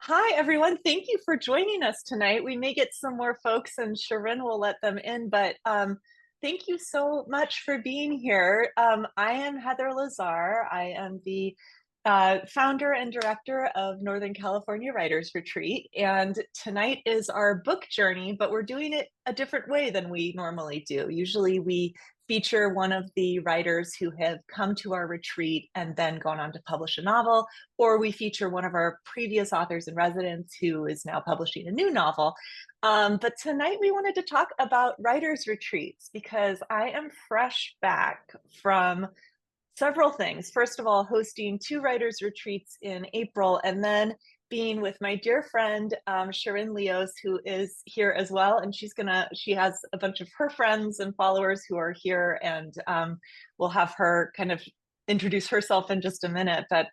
Hi, everyone. Thank you for joining us tonight. We may get some more folks and Shirin will let them in, but thank you so much for being here. I am Heather Lazare. I am the founder and director of Northern California Writers Retreat. And tonight is our book journey, but we're doing it a different way than we normally do. Usually we feature one of the writers who have come to our retreat and then gone on to publish a novel, or we feature one of our previous authors in residence who is now publishing a new novel. But tonight we wanted to talk about writers' retreats because I am fresh back from several things. First of all, hosting two writers' retreats in April, and then being with my dear friend Shirin Leos, who is here as well, and she has a bunch of her friends and followers who are here, and we'll have her kind of introduce herself in just a minute. But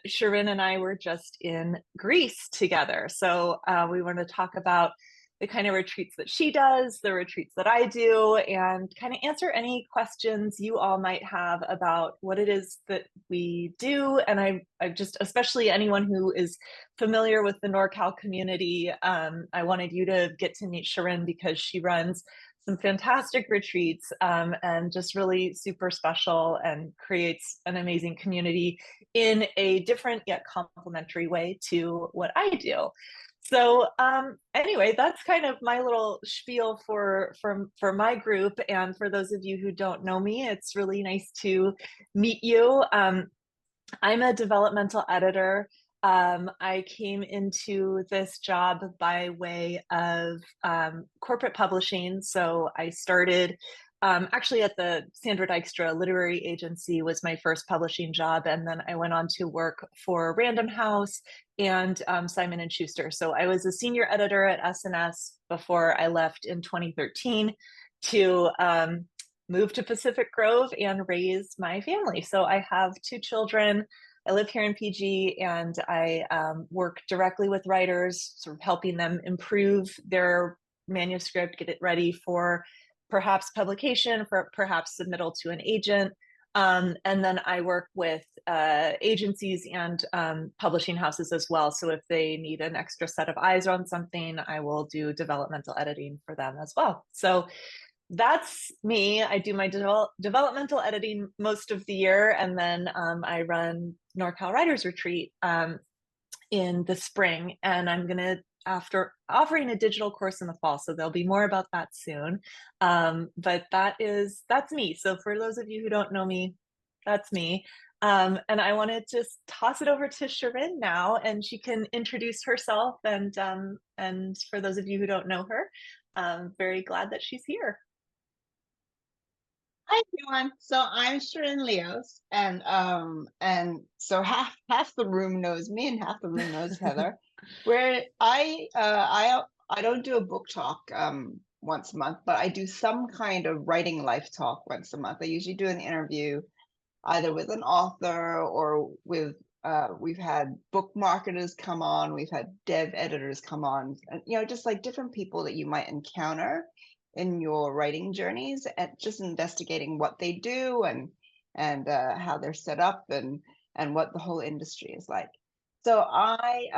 Shirin and I were just in Greece together, so we want to talk about the kind of retreats that she does, the retreats that I do, and kind of answer any questions you all might have about what it is that we do. And I just, especially anyone who is familiar with the NorCal community, I wanted you to get to meet Shirin because she runs some fantastic retreats and just really super special and creates an amazing community in a different yet complementary way to what I do. So anyway, that's kind of my little spiel for my group. And for those of you who don't know me, it's really nice to meet you. I'm a developmental editor. I came into this job by way of corporate publishing. So I started actually at the Sandra Dykstra Literary Agency was my first publishing job, and then I went on to work for Random House and Simon and Schuster. So I was a senior editor at SNS before I left in 2013 to move to Pacific Grove and raise my family. So I have two children. I live here in PG, and I work directly with writers, sort of helping them improve their manuscript, get it ready for perhaps publication, for perhaps submittal to an agent. And then I work with agencies and publishing houses as well. So if they need an extra set of eyes on something, I will do developmental editing for them as well. So that's me. I do my developmental editing most of the year, and then I run NorCal Writers Retreat in the spring, and I'm gonna after offering a digital course in the fall, so there'll be more about that soon. But that's me. So for those of you who don't know me, that's me. And I want to just toss it over to Shirin now, and she can introduce herself. And for those of you who don't know her, I'm very glad that she's here. Hi everyone. So I'm Shirin Leos, and so half the room knows me and half the room knows Heather. Where I don't do a book talk once a month, but I do some kind of writing life talk once a month. I usually do an interview either with an author or with we've had book marketers come on, we've had dev editors come on, and just like different people that you might encounter in your writing journeys, and just investigating what they do and how they're set up and what the whole industry is like. So I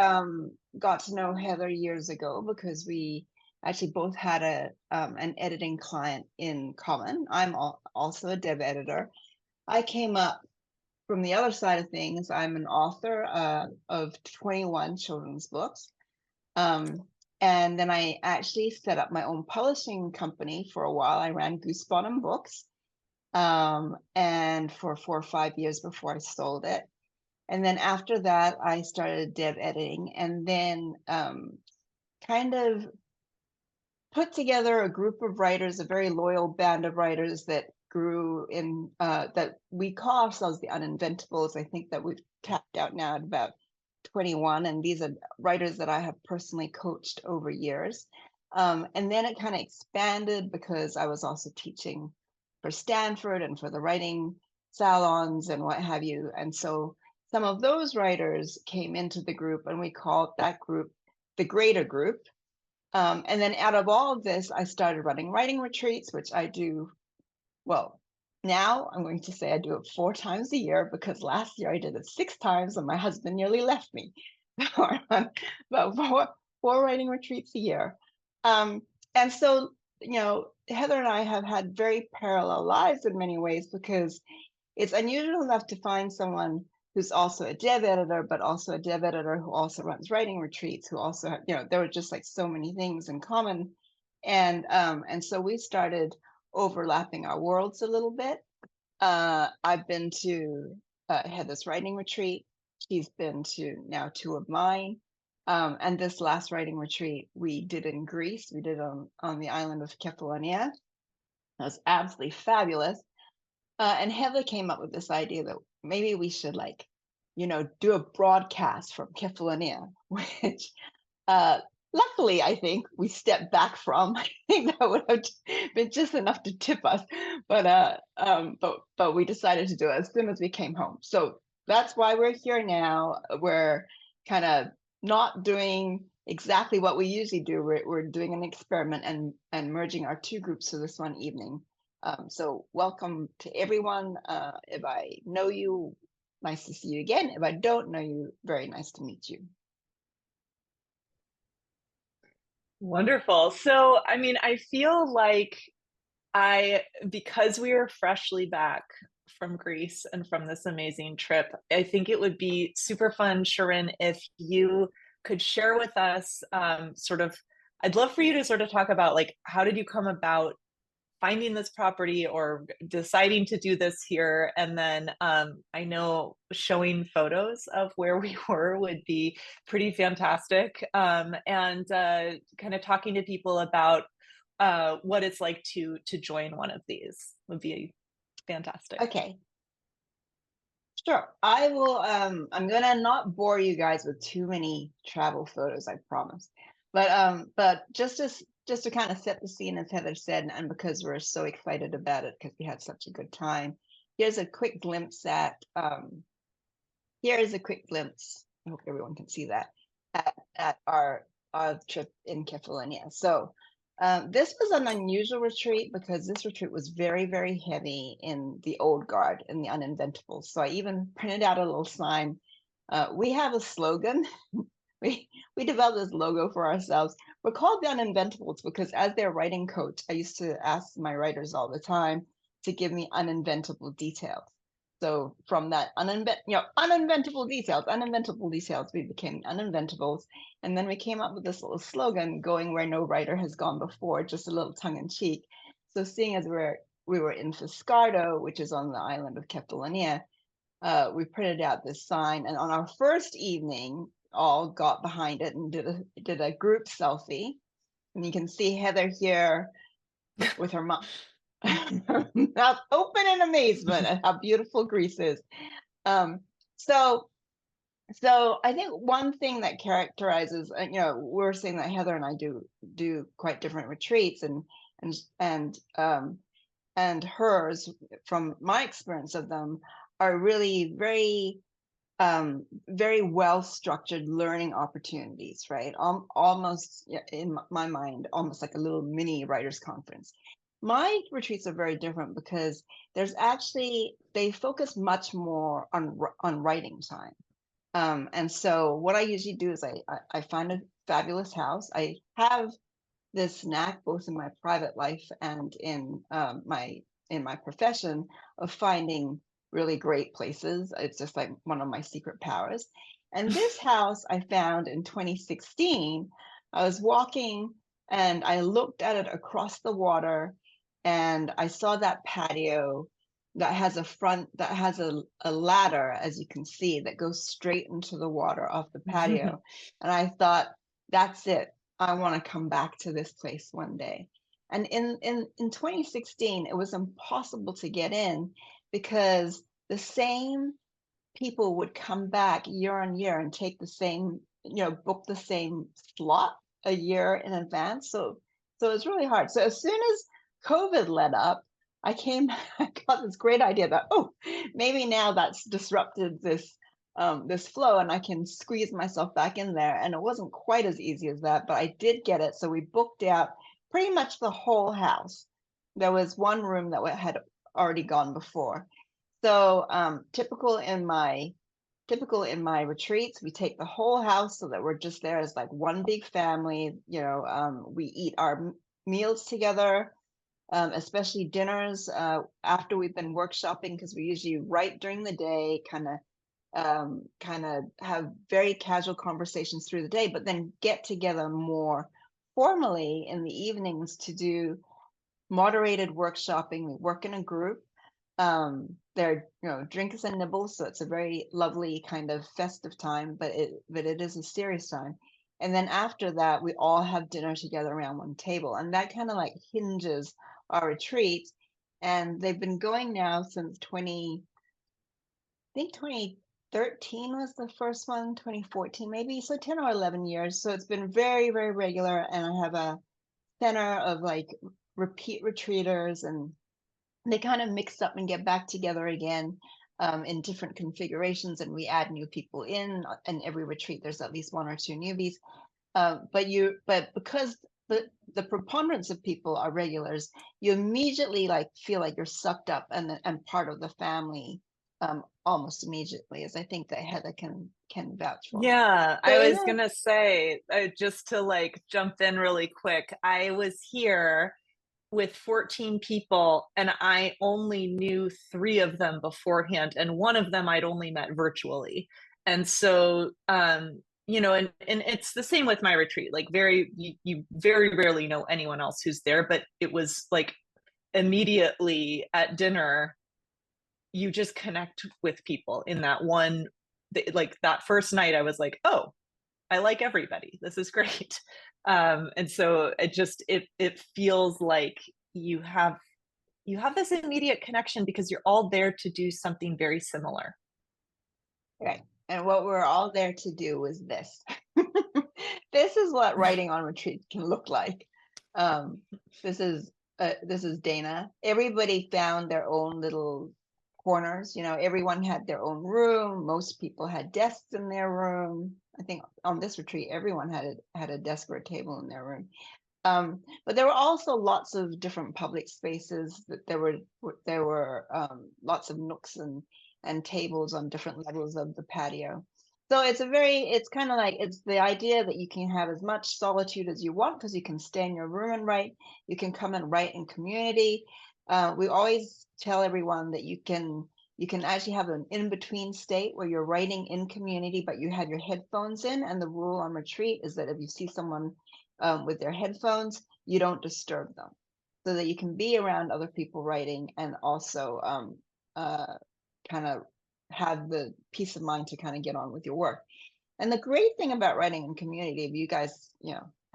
got to know Heather years ago because we actually both had an editing client in common. I'm also a dev editor. I came up from the other side of things. I'm an author of 21 children's books. And then I actually set up my own publishing company for a while. I ran Goose Bottom Books, and for 4 or 5 years before I sold it. And then after that, I started dev editing, and then kind of put together a group of writers, a very loyal band of writers that grew in that we call ourselves the Uninventables. I think that we've tapped out now at about 21, and these are writers that I have personally coached over years. And then it kind of expanded because I was also teaching for Stanford and for the writing salons and what have you. And so some of those writers came into the group, and we called that group the Greater Group. And then out of all of this, I started running writing retreats, which I do, well, now I'm going to say I do it 4 times a year because last year I did it 6 times and my husband nearly left me. about four writing retreats a year. Um, and so, Heather and I have had very parallel lives in many ways because it's unusual enough to find someone who's also a dev editor, but also a dev editor who also runs writing retreats, who also have, there were just like so many things in common. And so we started overlapping our worlds a little bit. I've been to Heather's writing retreat. She's been to now two of mine. And this last writing retreat we did in Greece. We did on the island of Kefalonia. That was absolutely fabulous. And Heather came up with this idea that maybe we should do a broadcast from Kefalonia, which uh, luckily I think we stepped back from. I think that would have been just enough to tip us, but we decided to do it as soon as we came home. So that's why we're here now. We're kind of not doing exactly what we usually do. We're doing an experiment and merging our two groups for this one evening. So welcome to everyone. If I know you, nice to see you again. If I don't know you, very nice to meet you. Wonderful. So, I mean, I feel like because we are freshly back from Greece and from this amazing trip, I think it would be super fun, Shirin, if you could share with us I'd love for you to sort of talk about like, how did you come about finding this property or deciding to do this here? And then I know showing photos of where we were would be pretty fantastic. And kind of talking to people about what it's like to join one of these would be fantastic. Okay, sure. I will. I'm gonna not bore you guys with too many travel photos, I promise. But just to kind of set the scene, as Heather said, and because we're so excited about it because we had such a good time. Here's a quick glimpse at. Here is a quick glimpse. I hope everyone can see that at our trip in Kefalonia. So. This was an unusual retreat because this retreat was very, very heavy in the old guard and the uninventables. So I even printed out a little sign. We have a slogan. We developed this logo for ourselves. We're called the Uninventables because as their writing coach, I used to ask my writers all the time to give me uninventable details. So from that uninventable details, we became uninventables. And then we came up with this little slogan, going where no writer has gone before, just a little tongue in cheek. So seeing as we were in Fiscardo, which is on the island of Kefalonia, we printed out this sign. And on our first evening, all got behind it and did a group selfie. And you can see Heather here with her mouth open in amazement at how beautiful Greece is. So I think one thing that characterizes, we're saying that Heather and I do quite different retreats, and hers, from my experience of them, are really very very well structured learning opportunities, right? Almost, in my mind, almost like a little mini writers conference. My retreats are very different because they focus much more on writing time. And so what I usually do is I find a fabulous house. I have this knack both in my private life and in my profession of finding really great places. It's just like one of my secret powers. And this house I found in 2016. I was walking and I looked at it across the water, and I saw that patio that has a ladder, as you can see, that goes straight into the water off the patio. And I thought, that's it. I want to come back to this place one day. And in 2016, it was impossible to get in because the same people would come back year on year and take the same, book the same slot a year in advance. So it was really hard. So as soon as COVID let up, I got this great idea that, maybe now that's disrupted this flow and I can squeeze myself back in there. And it wasn't quite as easy as that, but I did get it. So we booked out pretty much the whole house. There was one room that had already gone before. So typical in my typical in my retreats, we take the whole house so that we're just there as like one big family. We eat our meals together, especially dinners after we've been workshopping, because we usually write during the day, kind of have very casual conversations through the day, but then get together more formally in the evenings to do moderated workshopping. We work in a group. There, drinks and nibbles, so it's a very lovely kind of festive time, but it is a serious time. And then after that, we all have dinner together around one table, and that kind of like hinges our retreat. And they've been going now since 20, I think 2013 was the first one, 2014 maybe, so 10 or 11 years. So it's been very, very regular, and I have a center of like repeat retreaters, and they kind of mix up and get back together again in different configurations, and we add new people in. And every retreat, there's at least one or two newbies. But because the preponderance of people are regulars, you immediately like feel like you're sucked up and part of the family almost immediately, as I think that Heather can vouch for. Yeah, So I in was a gonna say, just to like jump in really quick, I was here with 14 people and I only knew three of them beforehand, and one of them I'd only met virtually. And so, and it's the same with my retreat. Like, you very rarely know anyone else who's there, but it was like immediately at dinner, you just connect with people in that one, like that first night, I was like, oh, I like everybody. This is great. And so it feels like you have you have this immediate connection because you're all there to do something very similar. Right. And what we're all there to do is this. This is what writing on retreat can look like. Um, this is Dana. Everybody found their own little corners. Everyone had their own room. Most people had desks in their room. I think on this retreat, everyone had a desk or a table in their room. But there were also lots of different public spaces. That there were lots of nooks and tables on different levels of the patio. So it's kind of like, it's the idea that you can have as much solitude as you want, because you can stay in your room and write. You can come and write in community. We always tell everyone that you can actually have an in-between state where you're writing in community, but you have your headphones in. And the rule on retreat is that if you see someone with their headphones, you don't disturb them, so that you can be around other people writing, and also kind of have the peace of mind to kind of get on with your work. And the great thing about writing in community, if you guys,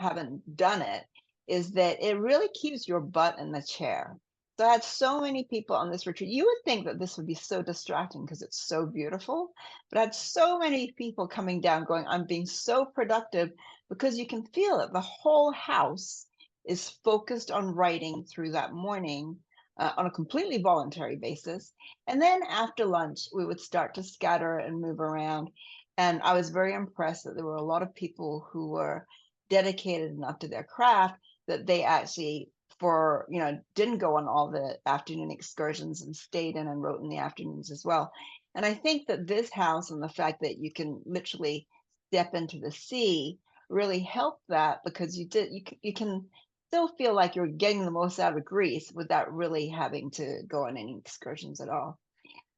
haven't done it, is that it really keeps your butt in the chair. So I had so many people on this retreat. You would think that this would be so distracting because it's so beautiful, but I had so many people coming down going, I'm being so productive, because you can feel it. The whole house is focused on writing through that morning on a completely voluntary basis. And then after lunch, we would start to scatter and move around. And I was very impressed that there were a lot of people who were dedicated enough to their craft that they actually didn't go on all the afternoon excursions and stayed in and wrote in the afternoons as well. And I think that this house, and the fact that you can literally step into the sea, really helped that, because you can still feel like you're getting the most out of Greece without really having to go on any excursions at all.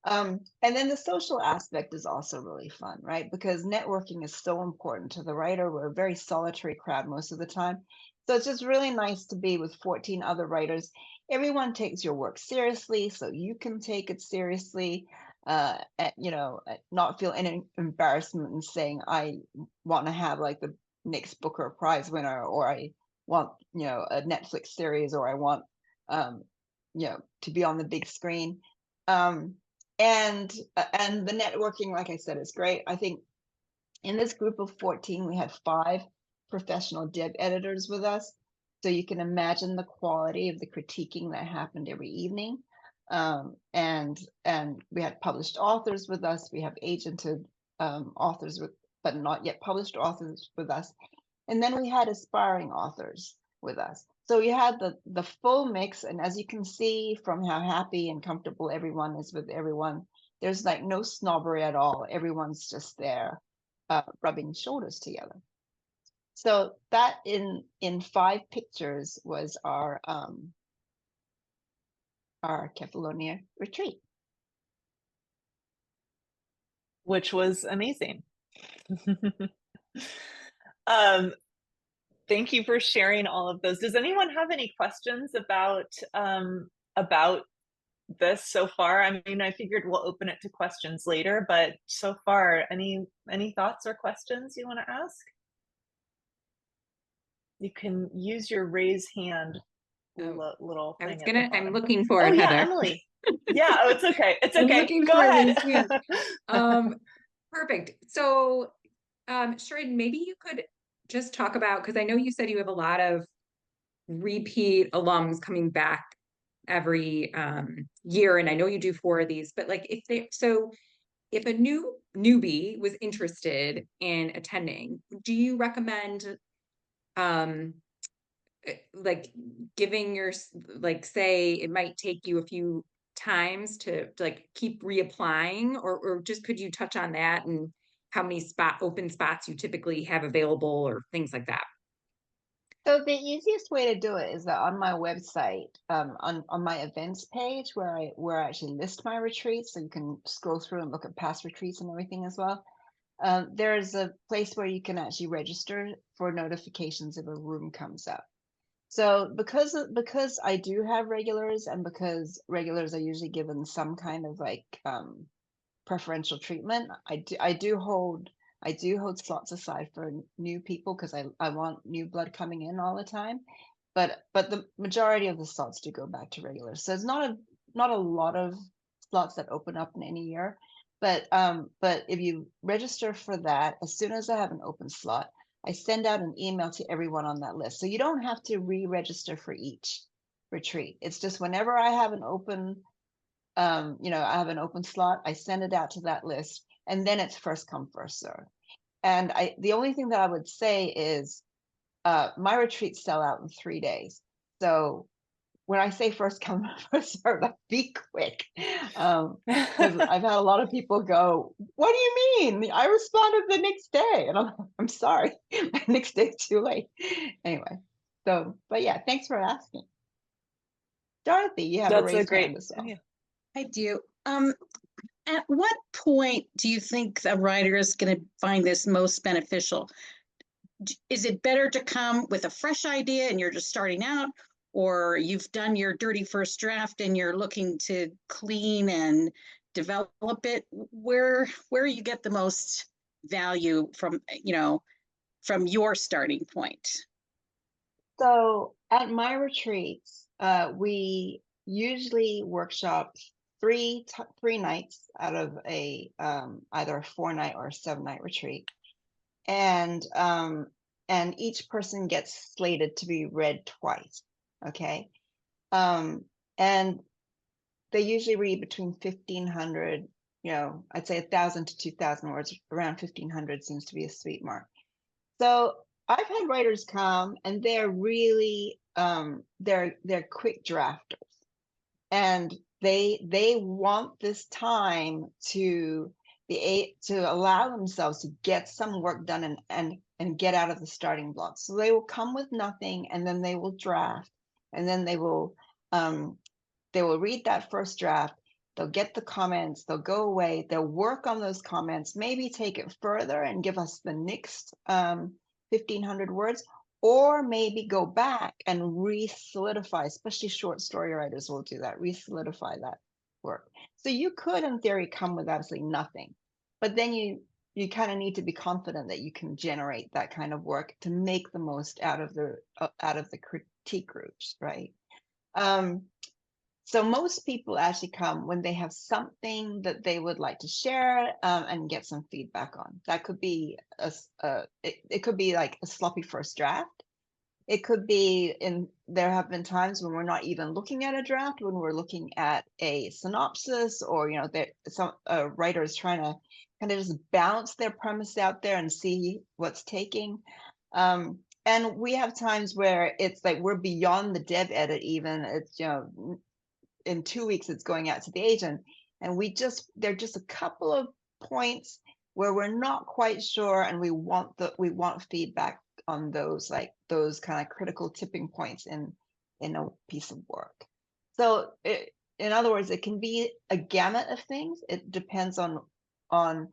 And then the social aspect is also really fun, right? Because networking is so important to the writer. We're a very solitary crowd most of the time. So it's just really nice to be with 14 other writers. Everyone takes your work seriously, so you can take it seriously. Not feel any embarrassment in saying, I want to have like the next Booker Prize winner, or I want, a Netflix series, or I want, to be on the big screen. And the networking, like I said, is great. I think in this group of 14, we had 5 professional deb editors with us. So you can imagine the quality of the critiquing that happened every evening. And we had published authors with us. We have agented authors but not yet published authors with us. And then we had aspiring authors with us. So we had the full mix. And as you can see from how happy and comfortable everyone is with everyone, There's like no snobbery at all. Everyone's just there, rubbing shoulders together. So that in 5 pictures was our Kefalonia retreat. which was amazing. um, Thank you for sharing all of those. Does anyone have any questions about this so far? I mean, I figured we'll open it to questions later, but so far, any thoughts or questions you want to ask? You can use your raise hand Oh, little I was thing at the gonna, I'm bottom. looking for Oh it, yeah, Heather. Emily. Yeah, oh, it's okay. It's I'm okay. looking Go for a ahead. raised hand. Perfect. So, Shirin, maybe you could just talk about, because I know you said you have a lot of repeat alums coming back every year, and I know you do 4 of these, but like if a newbie was interested in attending, do you recommend um like giving your, like, say it might take you a few times to like keep reapplying, or just could you touch on that and how many open spots you typically have available or things like that? So the easiest way to do it is that on my website, on my events page where I actually list my retreats, so you can scroll through and look at past retreats and everything as well. There's a place where you can actually register for notifications if a room comes up. So because I do have regulars, and because regulars are usually given some kind of like preferential treatment, I do hold slots aside for new people because I want new blood coming in all the time. But the majority of the slots do go back to regulars. So it's not a lot of slots that open up in any year. But if you register for that, as soon as I have an open slot, I send out an email to everyone on that list. So you don't have to re-register for each retreat. It's just whenever I have an open, I have an open slot, I send it out to that list, and then it's first come, first serve. And the only thing that I would say is my retreats sell out in 3 days. So when I say first come, first serve, like be quick. Because I've had a lot of people go, "What do you mean? I responded the next day." And I'm sorry, the next day's too late. Anyway, but yeah, thanks for asking. Dorothy, you have a That's a raised great, hand as well. yeah. I do. At what point do you think a writer is going to find this most beneficial? Is it better to come with a fresh idea and you're just starting out, or you've done your dirty first draft and you're looking to clean and develop it? Where you get the most value from, from your starting point? So at my retreats, we usually workshop three nights out of a either a 4-night or a 7-night retreat, and each person gets slated to be read twice. Okay, and they usually read between 1,500. I'd say 1,000 to 2,000 words. Around 1,500 seems to be a sweet mark. So I've had writers come and they're really they're quick drafters, and they want this time to to allow themselves to get some work done and get out of the starting blocks. So they will come with nothing, and then they will draft, and then they will read that first draft. They'll get the comments, they'll go away, they'll work on those comments, maybe take it further and give us the next 1,500 words, or maybe go back and re-solidify, especially short story writers will do that, re-solidify that work. So you could, in theory, come with absolutely nothing, but then you kind of need to be confident that you can generate that kind of work to make the most out of the critique groups, right? So most people actually come when they have something that they would like to share and get some feedback on. That could be it could be like a sloppy first draft. It could be there have been times when we're not even looking at a draft, when we're looking at a synopsis, or some writers trying to kind of just bounce their premise out there and see what's taking. And we have times where it's like we're beyond the dev edit even. It's in 2 weeks it's going out to the agent, and there are just a couple of points where we're not quite sure, and we want feedback on those, like those kind of critical tipping points in a piece of work. So in other words, it can be a gamut of things. It depends on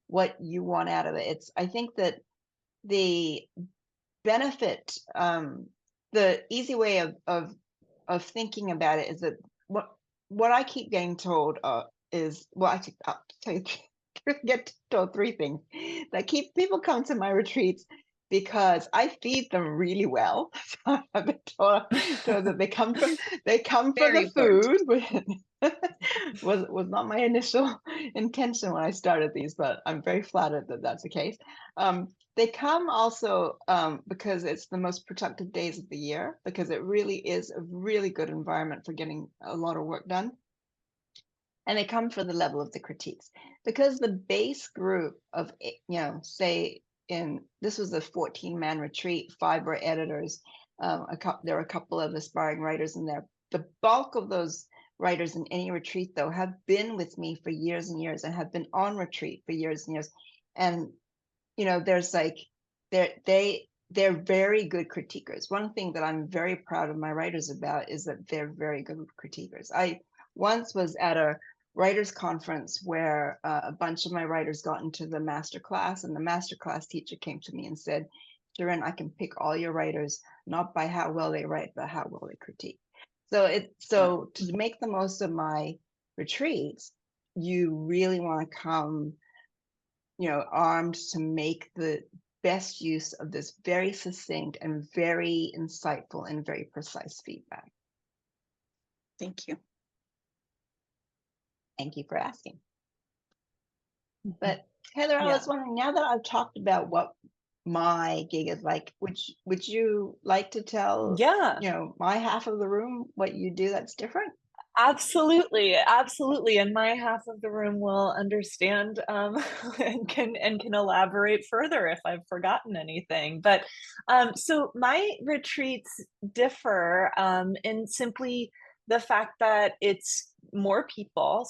what you want out of it. I think that the benefit, the easy way of thinking about it is that what I keep getting told is, well, I'll tell you, get told three things that people come to my retreats because I feed them really well. So I've been told that they come for Very the important. food. was not my initial intention when I started these, but I'm very flattered that that's the case. They come also because it's the most productive days of the year, because it really is a really good environment for getting a lot of work done. And they come for the level of the critiques, because the base group of, say this was a 14-man retreat, 5 were editors, there are a couple of aspiring writers in there. The bulk of those writers in any retreat, though, have been with me for years and years and have been on retreat for years and years. And there's like they're very good critiquers. One thing that I'm very proud of my writers about is that they're very good critiquers. I once was at a writers conference where a bunch of my writers got into the master class, and the master class teacher came to me and said, Shirin, I can pick all your writers not by how well they write, but how well they critique. So to make the most of my retreats, you really want to come armed to make the best use of this very succinct and very insightful and very precise feedback. Thank you. Thank you for asking. But Heather, I was wondering, now that I've talked about what my gig is like, would you like to tell my half of the room what you do that's different? Absolutely. And my half of the room will understand and can elaborate further if I've forgotten anything. But so my retreats differ in simply the fact that it's more people,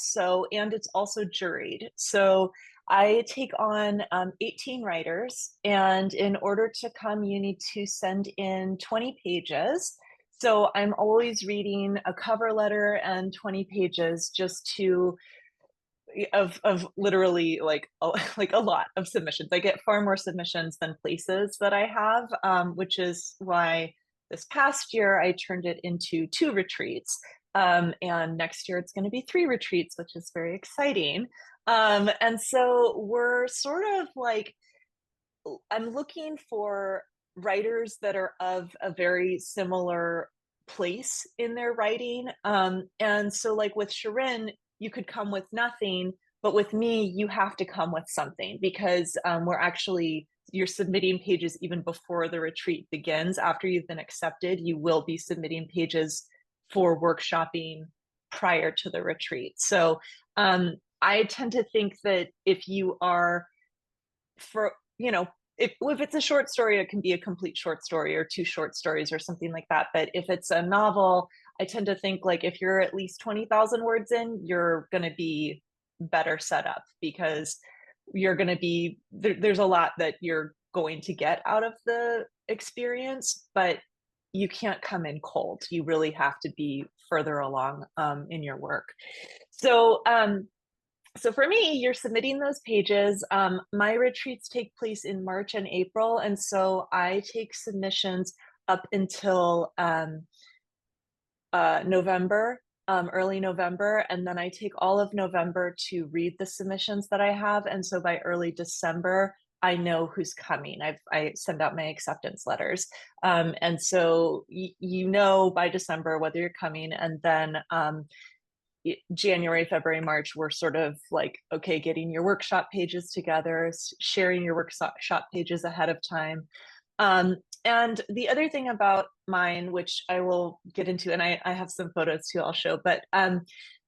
and it's also juried. So I take on 18 writers, and in order to come, you need to send in 20 pages. So I'm always reading a cover letter and 20 pages just of literally like a lot of submissions. I get far more submissions than places that I have, which is why this past year I turned it into 2 retreats. And next year it's going to be 3 retreats, which is very exciting. And so we're sort of like, I'm looking for writers that are of a very similar place in their writing. And so like with Shirin, you could come with nothing, but with me, you have to come with something, because you're submitting pages even before the retreat begins. After you've been accepted, you will be submitting pages for workshopping prior to the retreat. So I tend to think that if you are if it's a short story, it can be a complete short story or 2 short stories or something like that. But if it's a novel, I tend to think like if you're at least 20,000 words in, you're going to be better set up, because you're going to be there's a lot that you're going to get out of the experience, but you can't come in cold. You really have to be further along in your work. So for me, you're submitting those pages. My retreats take place in March and April, and so I take submissions up until November, early November, and then I take all of November to read the submissions that I have. And so by early December, I know who's coming. I send out my acceptance letters, and so by December whether you're coming, and then January, February, March, we're sort of like, okay, getting your workshop pages together, sharing your workshop pages ahead of time. And the other thing about mine, which I will get into, and I have some photos too I'll show, but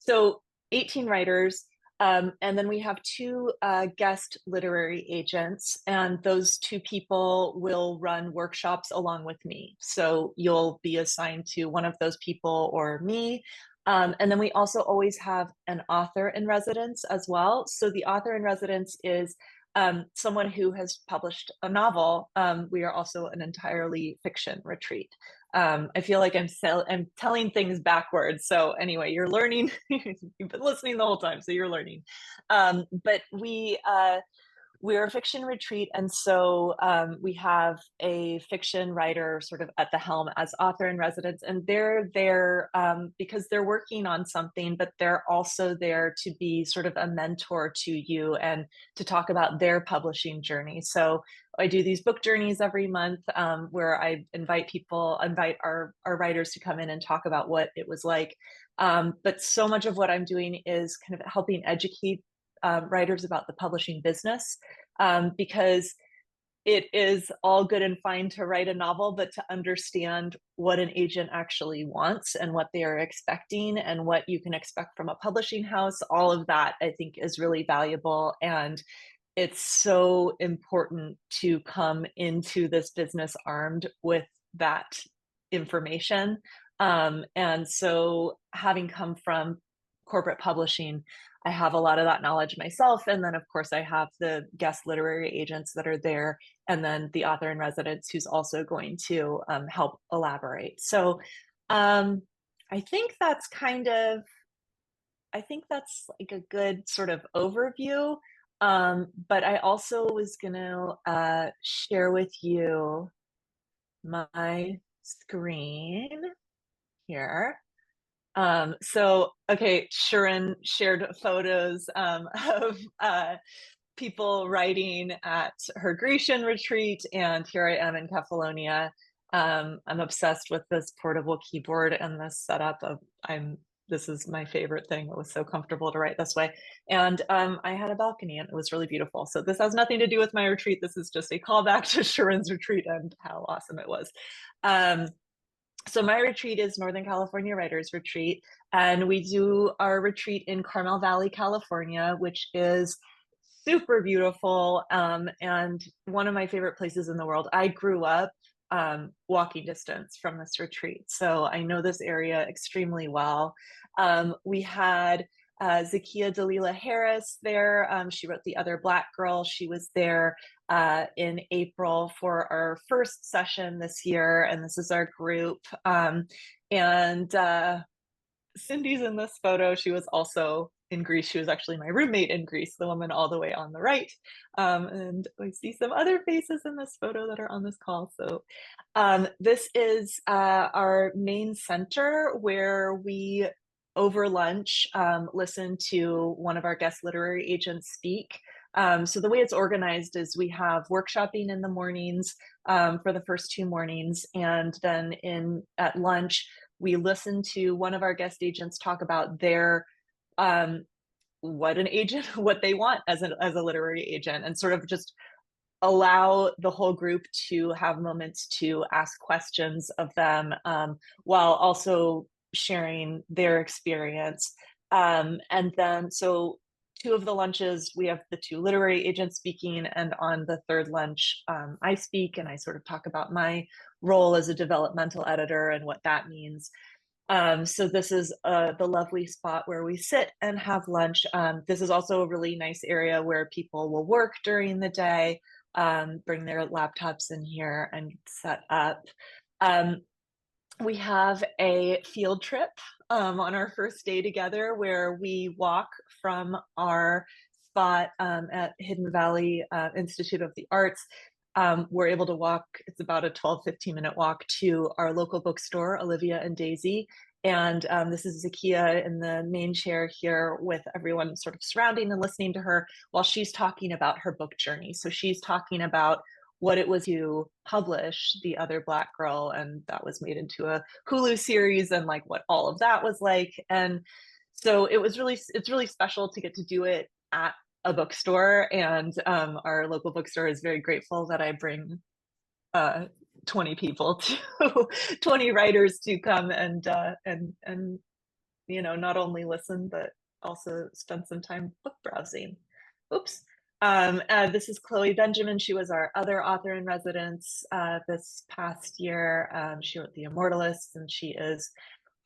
so 18 writers, and then we have 2 guest literary agents, and those 2 people will run workshops along with me. So you'll be assigned to one of those people or me. And then we also always have an author in residence as well. So the author in residence is someone who has published a novel. We are also an entirely fiction retreat. I feel like I'm telling things backwards. So anyway, you're learning. You've been listening the whole time, so you're learning. But we're a fiction retreat, and so we have a fiction writer sort of at the helm as author in residence, and they're there because they're working on something, but they're also there to be sort of a mentor to you and to talk about their publishing journey. So I do these book journeys every month where I invite our writers to come in and talk about what it was like. But so much of what I'm doing is kind of helping educate writers about the publishing business, because it is all good and fine to write a novel, but to understand what an agent actually wants and what they are expecting and what you can expect from a publishing house, all of that I think is really valuable. And it's so important to come into this business armed with that information. And so having come from corporate publishing, I have a lot of that knowledge myself. And then, of course, I have the guest literary agents that are there, and then the author in residence who's also going to help elaborate. So I think that's like a good sort of overview. But I also was going to share with you my screen here. Okay, Shirin shared photos of people writing at her Grecian retreat, and here I am in Kefalonia. I'm obsessed with this portable keyboard and this setup of this is my favorite thing. It was so comfortable to write this way. And I had a balcony and it was really beautiful. So this has nothing to do with my retreat. This is just a callback to Shirin's retreat and how awesome it was. So my retreat is Northern California Writers Retreat, and we do our retreat in Carmel Valley, California, which is super beautiful and one of my favorite places in the world. I grew up walking distance from this retreat, so I know this area extremely well. We had Zakiya Dalila Harris there. She wrote The Other Black Girl. She was there in April for our first session this year, and this is our group. And Cindy's in this photo. She was also in Greece. She was actually my roommate in Greece, the woman all the way on the right. And we see some other faces in this photo that are on this call. So this is our main center where we, over lunch, listen to one of our guest literary agents speak. So the way it's organized is we have workshopping in the mornings for the first 2 mornings, and then at lunch, we listen to one of our guest agents talk about their what they want as a literary agent, and sort of just allow the whole group to have moments to ask questions of them while also sharing their experience. And then, so 2 of the lunches, we have the 2 literary agents speaking, and on the 3rd lunch, I speak and I sort of talk about my role as a developmental editor and what that means. So this is the lovely spot where we sit and have lunch. This is also a really nice area where people will work during the day, bring their laptops in here and set up. We have a field trip on our first day together where we walk from our spot at Hidden Valley Institute of the Arts. We're able to walk, it's about a 12-15 minute walk to our local bookstore, Olivia and Daisy. And this is Zakiya in the main chair here with everyone sort of surrounding and listening to her while she's talking about her book journey. So she's talking about what it was to publish The Other Black Girl, and that was made into a Hulu series, and like what all of that was like. And so it's really special to get to do it at a bookstore, and our local bookstore is very grateful that I bring 20 people to 20 writers to come and not only listen but also spend some time book browsing. Oops. This is Chloe Benjamin. She was our other author in residence this past year. She wrote The Immortalists, and she is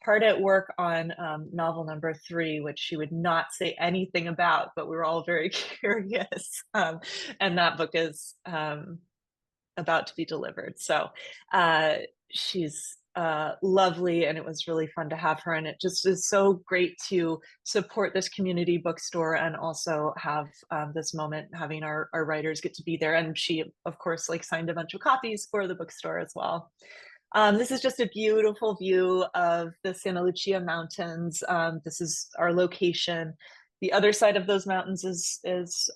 hard at work on novel number 3, which she would not say anything about, but we were all very curious. And that book is about to be delivered. So she's lovely, and it was really fun to have her. And it just is so great to support this community bookstore and also have this moment having our writers get to be there. And she, of course, like signed a bunch of copies for the bookstore as well. This is just a beautiful view of the Santa Lucia Mountains. This is our location. The other side of those mountains is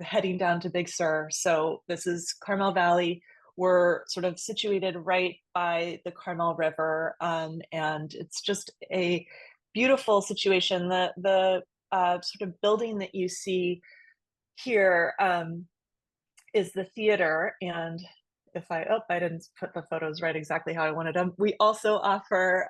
heading down to Big Sur. So this is Carmel Valley. We're sort of situated right by the Carmel River, and it's just a beautiful situation. The sort of building that you see here is the theater, and if I didn't put the photos right exactly how I wanted them. We also offer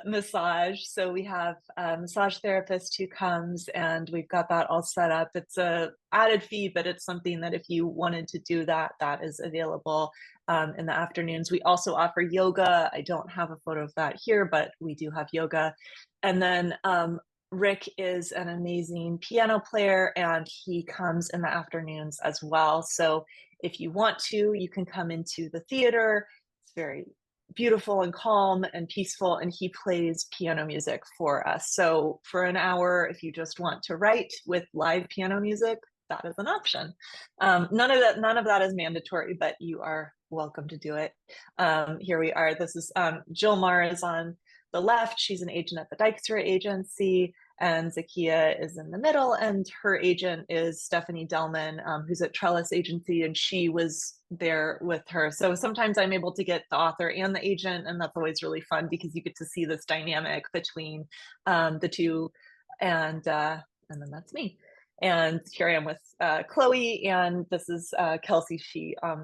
massage. So we have a massage therapist who comes, and we've got that all set up. It's a added fee, but it's something that if you wanted to do that, that is available in the afternoons. We also offer yoga. I don't have a photo of that here, but we do have yoga. And then Rick is an amazing piano player, and he comes in the afternoons as well. So if you want to, you can come into the theater. It's very beautiful and calm and peaceful, and he plays piano music for us. So for an hour, if you just want to write with live piano music, that is an option. None of that is mandatory, but you are welcome to do it. Here we are. This is Jill Marr is on the left. She's an agent at the Dykstra agency, and Zakia is in the middle, and her agent is Stephanie Delman, who's at Trellis Agency, and she was there with her. So sometimes I'm able to get the author and the agent, and that's always really fun because you get to see this dynamic between the two, and then that's me. And here I am with Chloe, and this is Kelsey.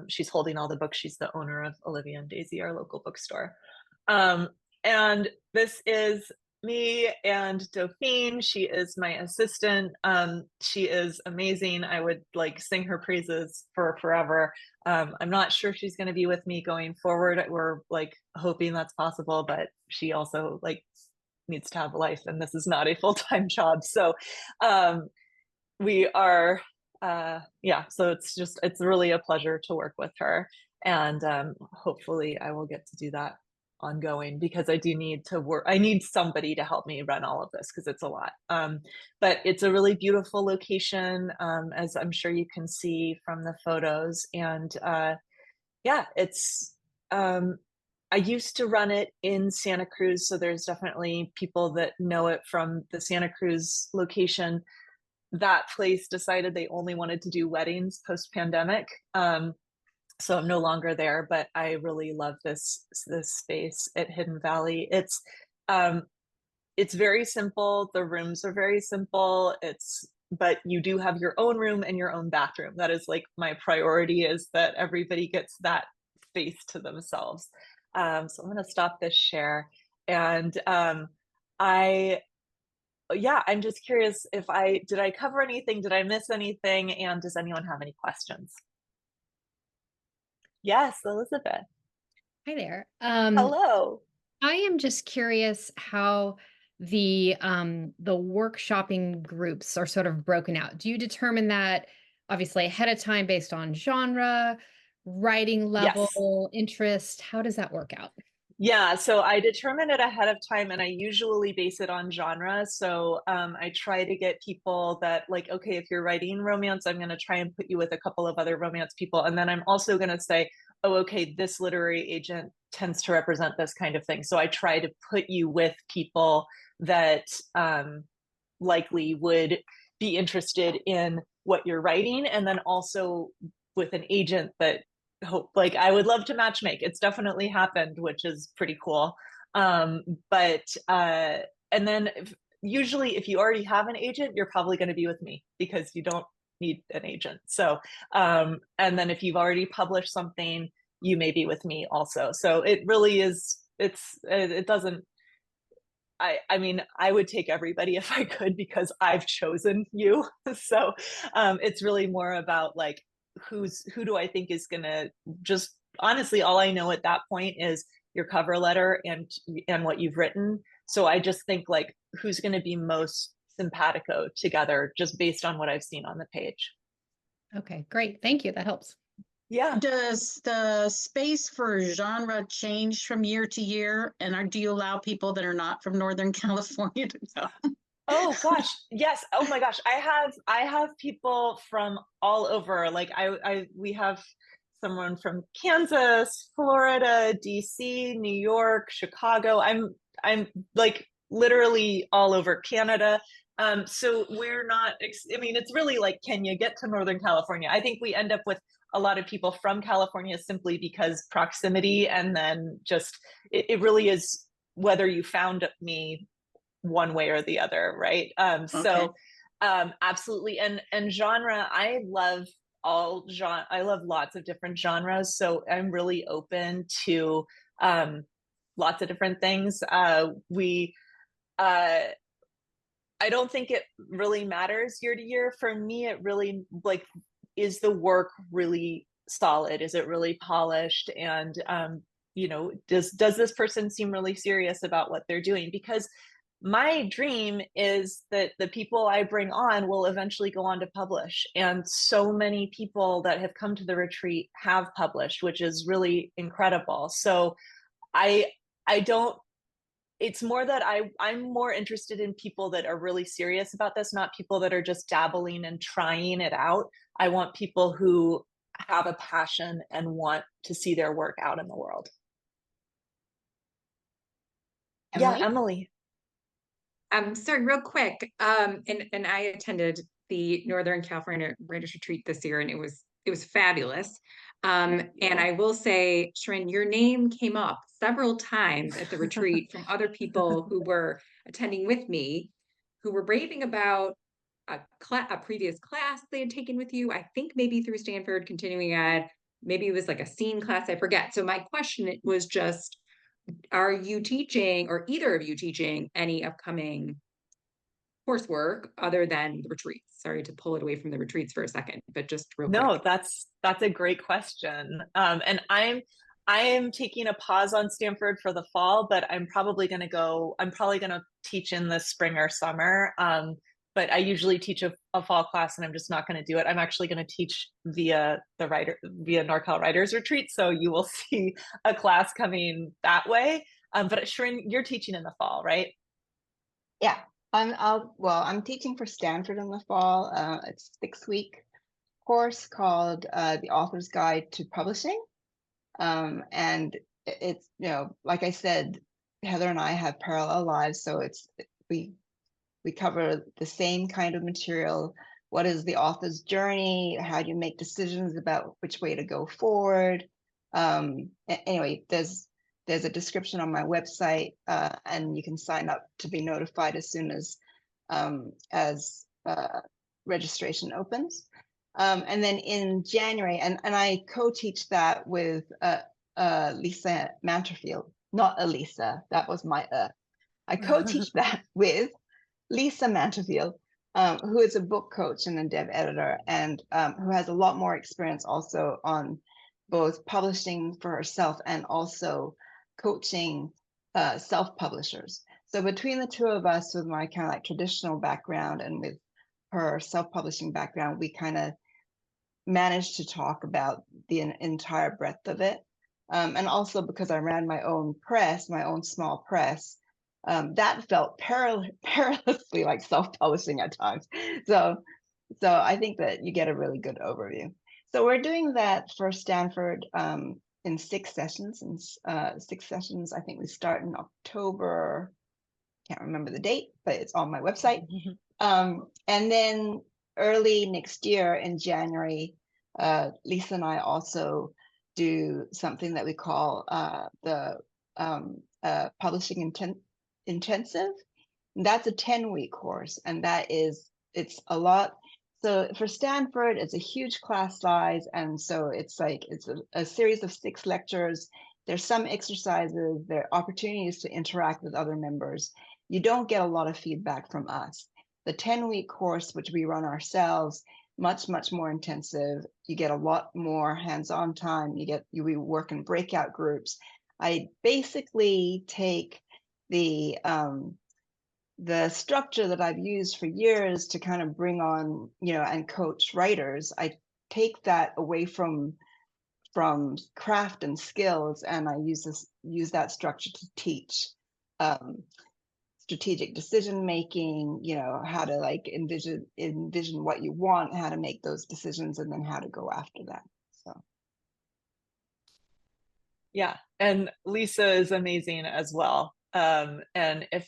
She's holding all the books. She's the owner of Olivia and Daisy, our local bookstore. And this is me and Dauphine. She is my assistant. She is amazing. I would like sing her praises for forever. I'm not sure she's going to be with me going forward. We're like hoping that's possible, but she also like needs to have a life, and this is not a full-time job. So we are, so it's really a pleasure to work with her. And hopefully I will get to do that ongoing, because I do need to work. I need somebody to help me run all of this because it's a lot. But it's a really beautiful location, as I'm sure you can see from the photos. And it's I used to run it in Santa Cruz, so there's definitely people that know it from the Santa Cruz location. That place decided they only wanted to do weddings post-pandemic. So I'm no longer there, but I really love this space at Hidden Valley. It's very simple. The rooms are very simple. But you do have your own room and your own bathroom. That is like my priority, is that everybody gets that space to themselves. So I'm going to stop this share. And I'm just curious did I cover anything? Did I miss anything? And does anyone have any questions? Yes, Elizabeth. Hi there. Hello. I am just curious how the workshopping groups are sort of broken out. Do you determine that obviously ahead of time based on genre, writing level, interest? How does that work out? Yeah, so I determine it ahead of time, and I usually base it on genre. So I try to get people that like, okay, if you're writing romance, I'm going to try and put you with a couple of other romance people. And then I'm also going to say, oh, okay, this literary agent tends to represent this kind of thing. So I try to put you with people that likely would be interested in what you're writing, and then also with an agent that I would love to match make. It's definitely happened, which is pretty cool. And then usually if you already have an agent, you're probably going to be with me because you don't need an agent. So, and then if you've already published something, you may be with me also. So it really is, it doesn't, I mean, I would take everybody if I could, because I've chosen you. So it's really more about like, who do I think is gonna, just honestly, all I know at that point is your cover letter and what you've written. So I just think like who's going to be most simpatico together just based on what I've seen on the page. Okay, great. Thank you. That helps. Yeah. Does the space for genre change from year to year? And do you allow people that are not from Northern California to come? Oh gosh, yes. Oh my gosh, I have people from all over. Like we have someone from Kansas, Florida, DC, New York, Chicago. I'm like literally all over Canada. So we're not. I mean, it's really like, can you get to Northern California? I think we end up with a lot of people from California simply because proximity, and then just it really is whether you found me one way or the other, right? Okay. Absolutely. And genre, I love I love lots of different genres, so I'm really open to lots of different things. We I don't think it really matters year to year. For me, it really like, is the work really solid? Is it really polished? And does this person seem really serious about what they're doing? Because my dream is that the people I bring on will eventually go on to publish. And so many people that have come to the retreat have published, which is really incredible. So I I don't it's more that I'm more interested in people that are really serious about this, not people that are just dabbling and trying it out. I want people who have a passion and want to see their work out in the world. Yeah, Emily? Emily. Sorry, real quick. And I attended the Northern California Writers Retreat this year, and it was fabulous. And I will say, Shirin, your name came up several times at the retreat from other people who were attending with me, who were raving about a previous class they had taken with you. I think maybe through Stanford Continuing Ed, maybe it was like a scene class, I forget. So my question was just, are you teaching, or either of you teaching, any upcoming coursework other than the retreats? Sorry to pull it away from the retreats for a second, but just real No, quick. that's a great question. And I am taking a pause on Stanford for the fall, but I'm probably going to teach in the spring or summer. But I usually teach a fall class, and I'm just not going to do it. I'm actually going to teach via NorCal Writers Retreat. So you will see a class coming that way. But Shirin, you're teaching in the fall, right? Yeah, I'm teaching for Stanford in the fall. It's a 6-week course called The Author's Guide to Publishing. And it's, like I said, Heather and I have parallel lives, so we cover the same kind of material. What is the author's journey? How do you make decisions about which way to go forward? Anyway, there's a description on my website, and you can sign up to be notified as soon as registration opens. And then in January, and I co-teach that with Lisa Manterfield, not Elisa, that was my I co-teach that with Lisa Manterfield, who is a book coach and a dev editor, and who has a lot more experience also on both publishing for herself and also coaching self-publishers. So between the two of us, with my kind of like traditional background and with her self-publishing background, we kind of managed to talk about the entire breadth of it. And also because I ran my own press, my own small press, that felt perilously like self-publishing at times. So I think that you get a really good overview. So we're doing that for Stanford in 6 sessions. And 6 sessions, I think we start in October. Can't remember the date, but it's on my website. And then early next year in January, Lisa and I also do something that we call the Publishing Intensive. And that's a 10-week course, and it's a lot. So for Stanford, it's a huge class size, and so it's a series of 6 lectures. There's some exercises, there are opportunities to interact with other members. You don't get a lot of feedback from us. The 10-week course, which we run ourselves, much more intensive. You get a lot more hands-on time. We work in breakout groups. I basically take the structure that I've used for years to kind of bring on, and coach writers. I take that away from craft and skills, and I use that structure to teach strategic decision making, how to like envision what you want, how to make those decisions, and then how to go after that. So Yeah, and Lisa is amazing as well. And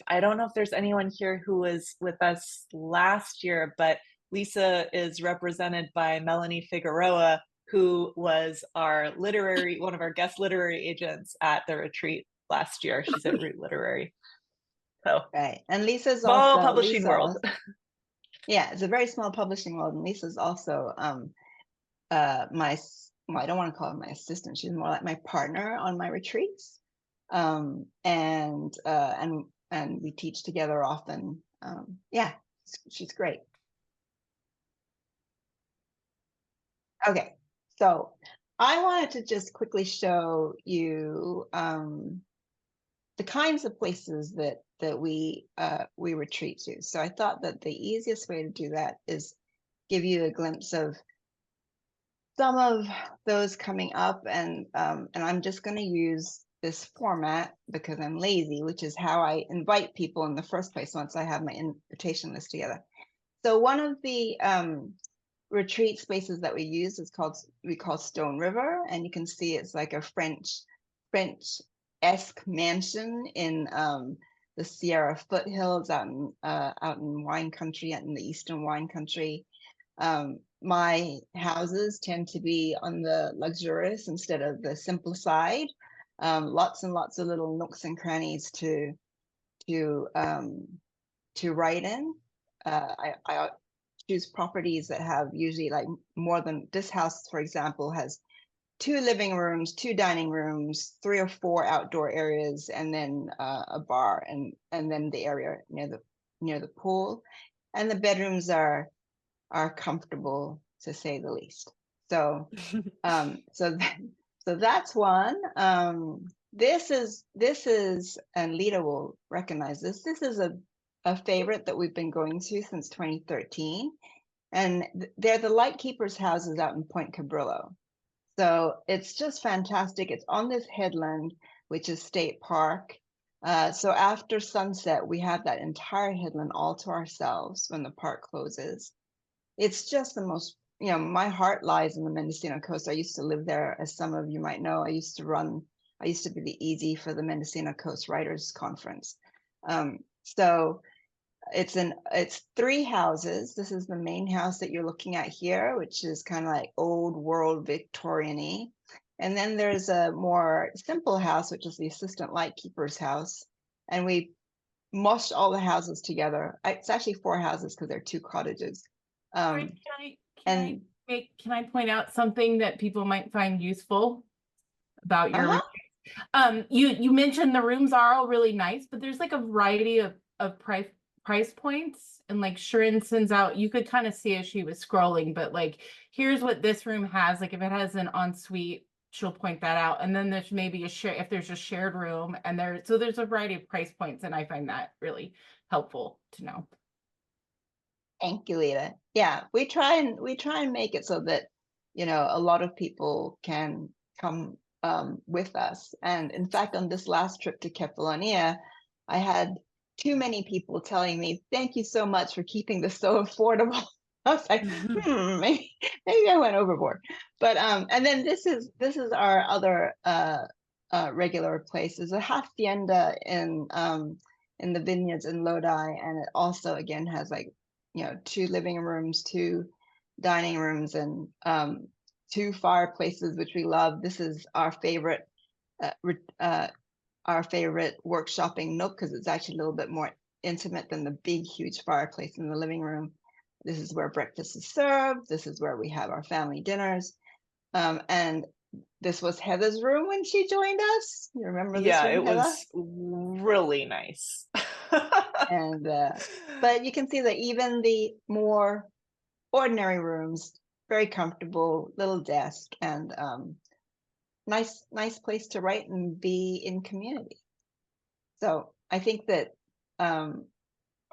I don't know if there's anyone here who was with us last year, but Lisa is represented by Melanie Figueroa, who was one of our guest literary agents at the retreat last year. She's at Root Literary. So right, and Lisa's small also publishing world. Yeah, it's a very small publishing world, and Lisa's also I don't want to call her my assistant. She's more like my partner on my retreats. And we teach together often. Yeah, she's great. Okay, so I wanted to just quickly show you the kinds of places that we retreat to. So I thought that the easiest way to do that is give you a glimpse of some of those coming up, and I'm just going to use this format because I'm lazy, which is how I invite people in the first place once I have my invitation list together. So one of the retreat spaces that we use is we call Stone River, and you can see it's like a French-esque mansion in the Sierra foothills out in wine country, out in the eastern wine country. My houses tend to be on the luxurious instead of the simple side. Lots and lots of little nooks and crannies to write in. I choose properties that have usually like more than this house, for example, has 2 living rooms, 2 dining rooms, 3 or 4 outdoor areas, and then a bar, and then the area near the pool, and the bedrooms are comfortable, to say the least. So so that's one. This is, and Lita will recognize this. This is a favorite that we've been going to since 2013, and they're the Lightkeepers houses out in Point Cabrillo. So it's just fantastic. It's on this headland, which is State Park. So after sunset, we have that entire headland all to ourselves when the park closes. It's just the most, my heart lies in the Mendocino coast. I used to live there, as some of you might know. I used to be the ED for the Mendocino Coast Writers Conference. So it's 3 houses. This is the main house that you're looking at here, which is kind of like old world Victorian-y. And then there's a more simple house, which is the assistant lightkeeper's house. And we mushed all the houses together. It's actually 4 houses because they're 2 cottages. Can I point out something that people might find useful about your retreat? You mentioned the rooms are all really nice, but there's like a variety of price points, and like Shirin sends out, you could kind of see as she was scrolling, but like here's what this room has. Like if it has an ensuite, she'll point that out, and then there's maybe if there's a shared room, and there's a variety of price points, and I find that really helpful to know. Thank you, Lita. Yeah, we try and make it so that a lot of people can come with us. And in fact, on this last trip to Kefalonia, I had too many people telling me, "Thank you so much for keeping this so affordable." I was like, maybe I went overboard. But and then this is our other regular place. There's a hacienda in the vineyards in Lodi, and it also again has like 2 living rooms, 2 dining rooms, and 2 fireplaces, which we love. This is our favorite workshopping nook because it's actually a little bit more intimate than the big, huge fireplace in the living room. This is where breakfast is served. This is where we have our family dinners. And this was Heather's room when she joined us. You remember this room, it Heather? was really nice. And but you can see that even the more ordinary rooms, very comfortable, little desk, and nice place to write and be in community. So I think that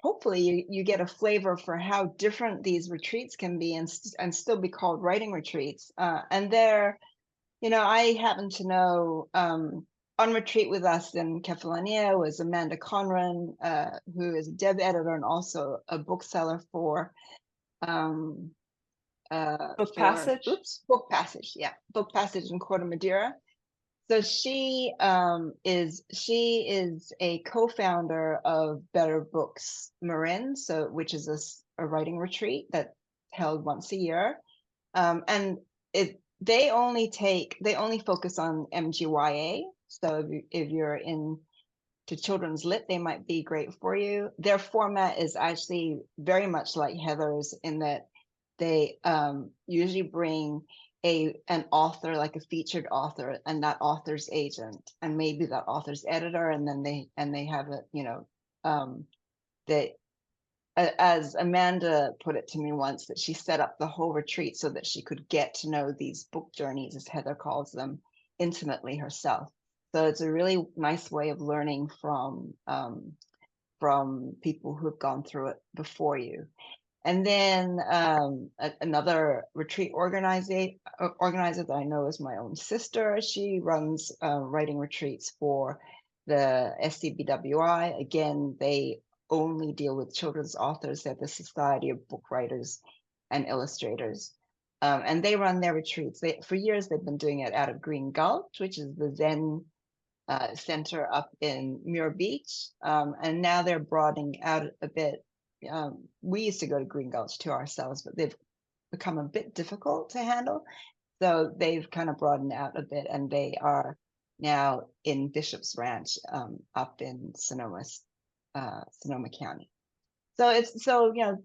hopefully you get a flavor for how different these retreats can be and still be called writing retreats. And they're, I happen to know on retreat with us in Kefalonia was Amanda Conran, who is a Deb editor and also a bookseller for Book Passage. Book Passage, yeah, Book Passage in Corte Madera. So she is a co-founder of Better Books Marin, which is a writing retreat that's held once a year, and they only focus on MGYA. So if you're into children's lit, they might be great for you. Their format is actually very much like Heather's in that they usually bring an author, like a featured author, and that author's agent, and maybe that author's editor, and then they have it, as Amanda put it to me once, that she set up the whole retreat so that she could get to know these book journeys, as Heather calls them, intimately herself. So it's a really nice way of learning from people who have gone through it before you. And then another retreat organizer that I know is my own sister. She runs writing retreats for the SCBWI. Again, they only deal with children's authors. They're the Society of Book Writers and Illustrators. And they run their retreats. For years, they've been doing it out of Green Gulch, which is the Zen center up in Muir Beach. And now they're broadening out a bit. We used to go to Green Gulch too ourselves, but they've become a bit difficult to handle. So they've kind of broadened out a bit, and they are now in Bishop's Ranch up in Sonoma County. So